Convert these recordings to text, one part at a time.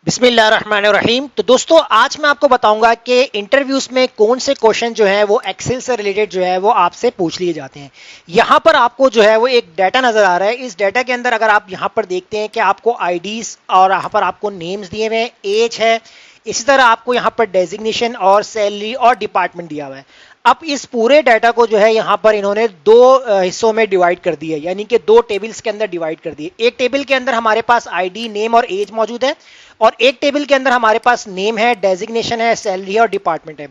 बिस्मिल्लाहिर्रहमानिर्रहीम। तो दोस्तों आज मैं आपको बताऊंगा कि इंटरव्यूज में कौन से क्वेश्चन जो है वो एक्सेल से रिलेटेड जो है वो आपसे पूछ लिए जाते हैं। यहाँ पर आपको जो है वो एक डाटा नजर आ रहा है। इस डाटा के अंदर अगर आप यहाँ पर देखते हैं कि आपको आईडीज और यहाँ पर आपको नेम्स दिए हुए हैं, एज है, इसी तरह आपको यहाँ पर डेजिग्नेशन और सैलरी और डिपार्टमेंट दिया हुआ है। अब इस पूरे डाटा को जो है यहाँ पर इन्होंने दो हिस्सों में डिवाइड कर दिया है, यानी कि दो टेबल्स के अंदर डिवाइड कर दिए। एक टेबल के अंदर हमारे पास आईडी, नेम और एज मौजूद है और एक टेबल के अंदर हमारे पास नेम है, डेजिग्नेशन है, सैलरी है और डिपार्टमेंट है।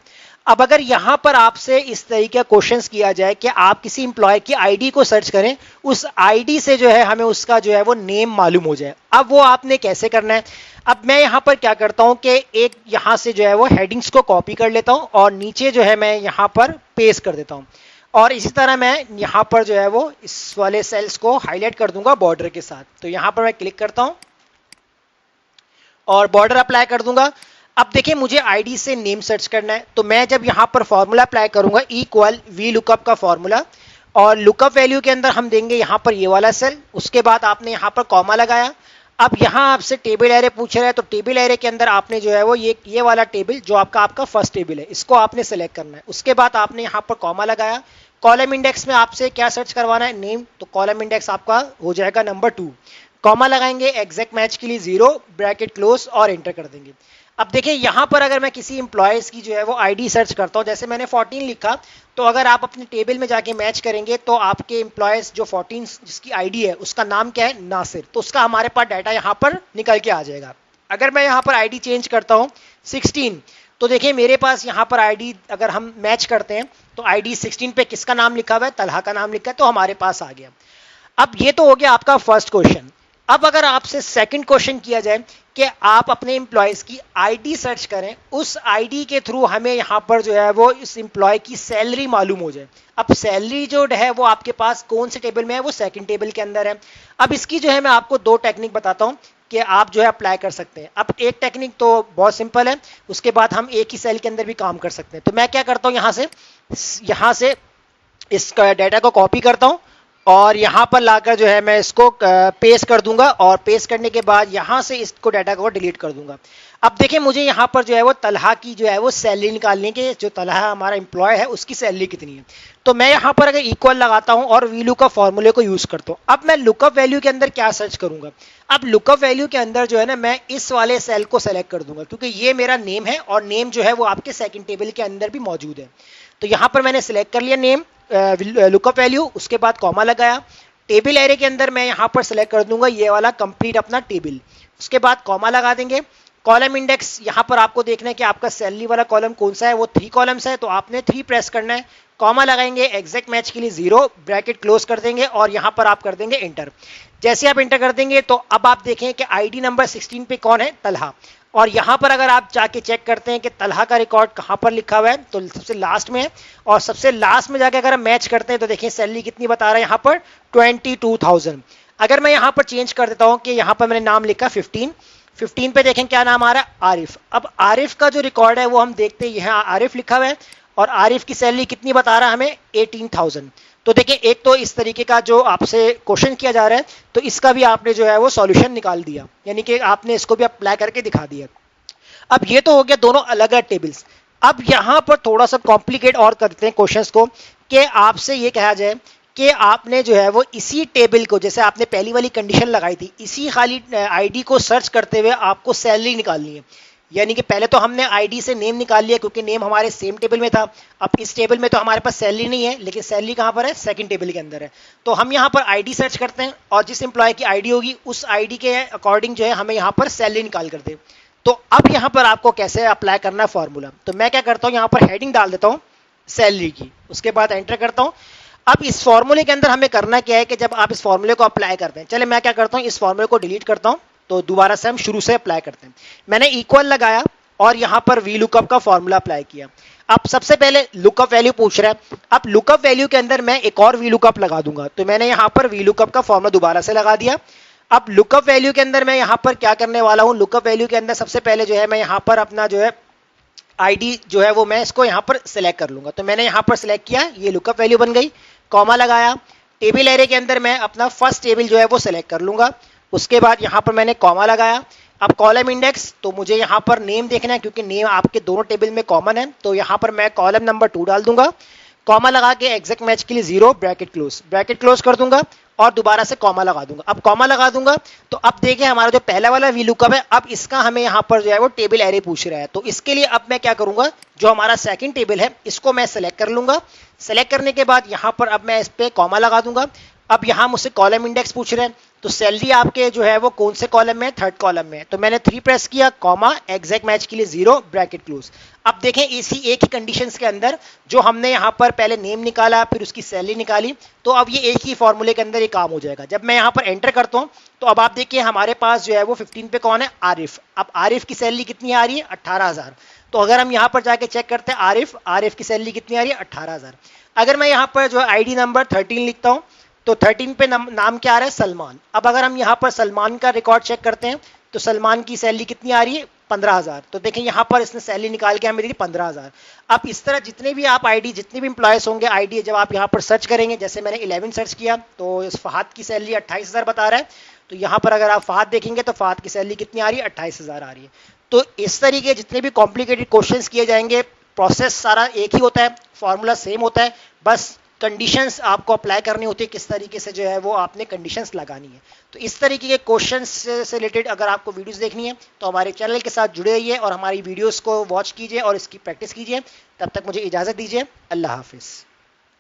अब अगर यहां पर आपसे इस तरीके का क्वेश्चंस किया जाए कि आप किसी इंप्लॉय की आईडी को सर्च करें, उस आईडी से जो है हमें उसका जो है वो नेम मालूम हो जाए, अब वो आपने कैसे करना है। अब मैं यहां पर क्या करता हूं कि एक यहां से जो है वो हेडिंग्स को कॉपी कर लेता हूं और नीचे जो है मैं यहां पर पेस्ट कर देता हूं और इसी तरह मैं यहां पर जो है वो इस वाले सेल्स को हाईलाइट कर दूंगा बॉर्डर के साथ। तो यहां पर मैं क्लिक करता हूं और बॉर्डर अप्लाई कर दूंगा। अब देखिए मुझे आईडी से नेम सर्च करना है, तो मैं जब यहां पर फॉर्मूला अप्लाई करूंगा इक्वल वी लुकअप का फॉर्मूला और लुकअप वैल्यू के अंदर हम देंगे यहां पर ये वाला सेल, उसके बाद आपने यहां पर कॉमा लगाया। अब यहां आपसे टेबल एरे पूछ रहा है, तो टेबल एरे के अंदर आपने जो है वो ये वाला टेबल जो आपका फर्स्ट टेबल है इसको आपने सेलेक्ट करना है। उसके बाद आपने यहां पर कॉमा लगाया। कॉलम इंडेक्स में आपसे क्या सर्च करवाना है, नेम, तो कॉलम इंडेक्स आपका हो जाएगा नंबर 2। कॉमा लगाएंगे, एग्जैक्ट मैच के लिए 0, ब्रैकेट क्लोज और एंटर कर देंगे। अब देखिए यहां पर अगर मैं किसी इंप्लॉयज की जो है वो आईडी सर्च करता हूं, जैसे मैंने 14 लिखा, तो अगर आप अपने टेबल में जाके मैच करेंगे तो आपके इंप्लॉयज जो 14 जिसकी आईडी है उसका नाम क्या है, नासिर, तो उसका हमारे पास डाटा यहां पर निकल के आ जाएगा। अगर मैं यहां पर आईडी चेंज करता हूं 16, तो देखिए मेरे पास यहां पर आईडी अगर हम मैच करते हैं तो आईडी 16 पे किसका नाम लिखा हुआ है, तलहा का नाम लिखा है, तो हमारे पास आ गया। अब ये तो हो गया आपका फर्स्ट क्वेश्चन। अब अगर आपसे सेकंड क्वेश्चन किया जाए कि आप अपने एम्प्लॉयज की आईडी सर्च करें, उस आईडी के थ्रू हमें यहां पर जो है वो इस एम्प्लॉय की सैलरी मालूम हो जाए। अब सैलरी जो है वो आपके पास कौन से टेबल में है, वो सेकंड टेबल के अंदर है। अब इसकी जो है मैं आपको दो टेक्निक बताता हूं कि आप जो है अप्लाई कर सकते हैं। अब एक टेक्निक तो बहुत सिंपल है, उसके बाद हम एक ही सेल के अंदर भी काम कर सकते हैं। तो मैं क्या करता हूं, यहां से इस डाटा को कॉपी करता हूं और यहां पर लाकर जो है मैं इसको पेस्ट कर दूंगा और पेस्ट करने के बाद यहां से इसको डाटा को डिलीट कर दूंगा। अब देखिए मुझे यहां पर जो है वो तलहा की जो है वो सैलरी निकालनी है, जो तलहा हमारा एम्प्लॉय है उसकी सैलरी कितनी है। तो मैं यहां पर अगर इक्वल लगाता हूं और वी लुकअप फॉर्मूले को यूज करता हूं। अब मैं लुकअप वैल्यू के अंदर क्या सर्च करूंगा, अब लुकअप वैल्यू के अंदर जो है ना मैं इस वाले सेल को सेलेक्ट कर दूंगा, क्योंकि ये मेरा नेम है और नेम जो है वो आपके सेकंड टेबल के अंदर भी मौजूद है। तो यहां पर मैंने सिलेक्ट कर लिया नेम, लुकअप वैल्यू, उसके बाद कॉमा लगाया। टेबल एरे के अंदर मैं यहां पर सिलेक्ट कर दूंगा ये वाला कंप्लीट अपना टेबल, उसके बाद कॉमा लगा देंगे। कॉलम इंडेक्स यहां पर आपको देखना है कि आपका सैलरी वाला कॉलम कौन सा है, वो 3 कॉलम्स है, तो आपने 3 प्रेस करना है। कॉमा लगाएंगे, एग्जैक्ट मैच के लिए 0, ब्रैकेट क्लोज कर देंगे और यहां पर आप कर देंगे एंटर। जैसे आप एंटर कर देंगे तो अब आप देखें कि आईडी नंबर 16 पे कौन है, तलहा। और यहां पर अगर आप जाके चेक करते हैं कि तलहा का रिकॉर्ड कहां पर लिखा हुआ है, तो सबसे लास्ट में है। और सबसे लास्ट में जाके अगर हम मैच करते हैं तो देखिए सैलरी कितनी बता रहा है यहां पर, 22,000। अगर मैं यहां पर चेंज कर देता हूं कि यहां पर मैंने नाम लिखा 15 पे देखें क्या नाम आ रहा है, आरिफ। अब आरिफ का जो रिकॉर्ड है वो हम देखते हैं, यहां आरिफ लिखा हुआ है और आरिफ की सैलरी कितनी बता रहा है हमें, 18,000। तो देखिए एक तो इस तरीके का जो आपसे क्वेश्चन किया जा रहा है तो इसका भी आपने जो है वो सॉल्यूशन निकाल दिया, यानी कि आपने इसको भी अप्लाई करके दिखा दिया। अब ये तो हो गया दोनों अलग अलग टेबल्स। अब यहां पर थोड़ा सा कॉम्प्लिकेट और करते हैं क्वेश्चंस को कि आपसे ये कहा जाए कि आपने जो है वो इसी टेबल को, जैसे आपने पहली वाली कंडीशन लगाई थी, इसी खाली आईडी को सर्च करते हुए आपको सैलरी निकालनी है। यानी कि पहले तो हमने आईडी से नेम निकाल लिया क्योंकि नेम हमारे सेम टेबल में था। अब इस टेबल में तो हमारे पास सैलरी नहीं है, लेकिन सैलरी कहां पर है, सेकंड टेबल के अंदर है। तो हम यहां पर आईडी सर्च करते हैं और जिस एम्प्लॉय की आईडी होगी उस आईडी के अकॉर्डिंग जो है हमें यहां पर सैलरी निकाल कर दे। तो अब यहां पर आपको कैसे अप्लाई करना है फॉर्मूला, तो मैं क्या करता हूं यहां पर हेडिंग डाल देता हूं सैलरी की, उसके बाद एंटर करता हूं। अब इस फॉर्मूले के अंदर हमें करना क्या है कि जब आप इस फॉर्मूले को अप्लाई करते हैं, चले मैं क्या करता हूं इस फॉर्मूले को डिलीट करता हूं, तो दोबारा से हम शुरू से अप्लाई करते हैं। मैंने इक्वल लगाया और यहां पर वी लुकअप का फॉर्मूला अप्लाई किया। अब सबसे पहले लुकअप वैल्यू पूछ रहा है, अब लुकअप वैल्यू के अंदर मैं एक और वी लुकअप लगा दूंगा, तो मैंने यहां पर वी लुकअप का फॉर्मूला दोबारा से लगा दिया। अब लुकअप वैल्यू के अंदर मैं यहां पर क्या करने वाला हूं, लुकअप वैल्यू के अंदर सबसे पहले जो है मैं यहां पर अपना जो है आईडी जो है वो मैं इसको यहां पर सिलेक्ट कर लूंगा। तो मैंने यहां पर सिलेक्ट किया, ये लुकअप वैल्यू बन गई, कॉमा लगाया। टेबल एरे के अंदर मैं अपना फर्स्ट टेबल जो है वो सिलेक्ट कर लूंगा, उसके बाद यहां पर मैंने कॉमा लगाया। अब कॉलम इंडेक्स, तो मुझे यहाँ पर नेम देखना है क्योंकि नेम आपके दोनों टेबल में कॉमन है, तो यहाँ पर मैं कॉलम नंबर 2 डाल दूंगा, कॉमा लगा के एग्जैक्ट मैच के लिए 0 ब्रैकेट क्लोज कर दूंगा और दोबारा से कॉमा लगा दूंगा। अब कॉमा लगा दूंगा तो अब देखिए हमारा जो पहला वाला वी लुकअप है, अब इसका हमें यहाँ पर जो है वो टेबल एरे पूछ रहा है। तो इसके लिए अब मैं क्या करूंगा, जो हमारा सेकंड टेबल है इसको मैं सेलेक्ट कर लूंगा। सेलेक्ट करने के बाद यहाँ पर अब मैं इस पे कॉमा लगा दूंगा। अब यहाँ मुझसे कॉलम इंडेक्स पूछ रहे हैं, तो सैलरी आपके जो है वो कौन से कॉलम में है, थर्ड कॉलम में है, तो मैंने 3 प्रेस किया, कॉमा एग्जैक्ट मैच के लिए 0 ब्रैकेट क्लोज। अब देखें इसी एक ही कंडीशंस के अंदर जो हमने यहाँ पर पहले नेम निकाला फिर उसकी सैलरी निकाली, तो अब ये एक ही फॉर्मूले के अंदर ये काम हो जाएगा। जब मैं यहाँ पर एंटर करता हूँ तो अब आप देखिए हमारे पास जो है वो 15 पे कौन है, आरिफ। अब आरिफ की सैलरी कितनी आ रही है, 18,000। तो अगर हम यहाँ पर जाके चेक करते हैं आरिफ की सैलरी कितनी आ रही है, 18,000। अगर मैं यहाँ पर जो आईडी नंबर 13 लिखता हूँ तो 13 पे नाम क्या आ रहा है, सलमान। अब अगर हम यहाँ पर सलमान का रिकॉर्ड चेक करते हैं तो सलमान की सैलरी कितनी आ रही है, 15,000। तो देखें यहाँ पर इसने सैलरी निकाल के हमें दी 15,000। अब इस तरह जितने भी आप आईडी, जितने भी इंप्लॉयज होंगे आईडी, जब आप यहाँ पर सर्च करेंगे, जैसे मैंने 11 सर्च किया तो इस फहद की सैलरी 28,000 बता रहा है, तो यहाँ पर अगर आप फहद देखेंगे तो फहद की सैलरी कितनी आ रही है, 28,000 आ रही है। तो इस तरीके जितने भी कॉम्प्लिकेटेड क्वेश्चन किए जाएंगे, प्रोसेस सारा एक ही होता है, फॉर्मूला सेम होता है, बस कंडीशंस आपको अप्लाई करनी होती है, किस तरीके से जो है वो आपने कंडीशंस लगानी है। तो इस तरीके के क्वेश्चंस से रिलेटेड अगर आपको वीडियोस देखनी है तो हमारे चैनल के साथ जुड़े रहिए और हमारी वीडियोस को वॉच कीजिए और इसकी प्रैक्टिस कीजिए। तब तक मुझे इजाज़त दीजिए, अल्लाह हाफिज़।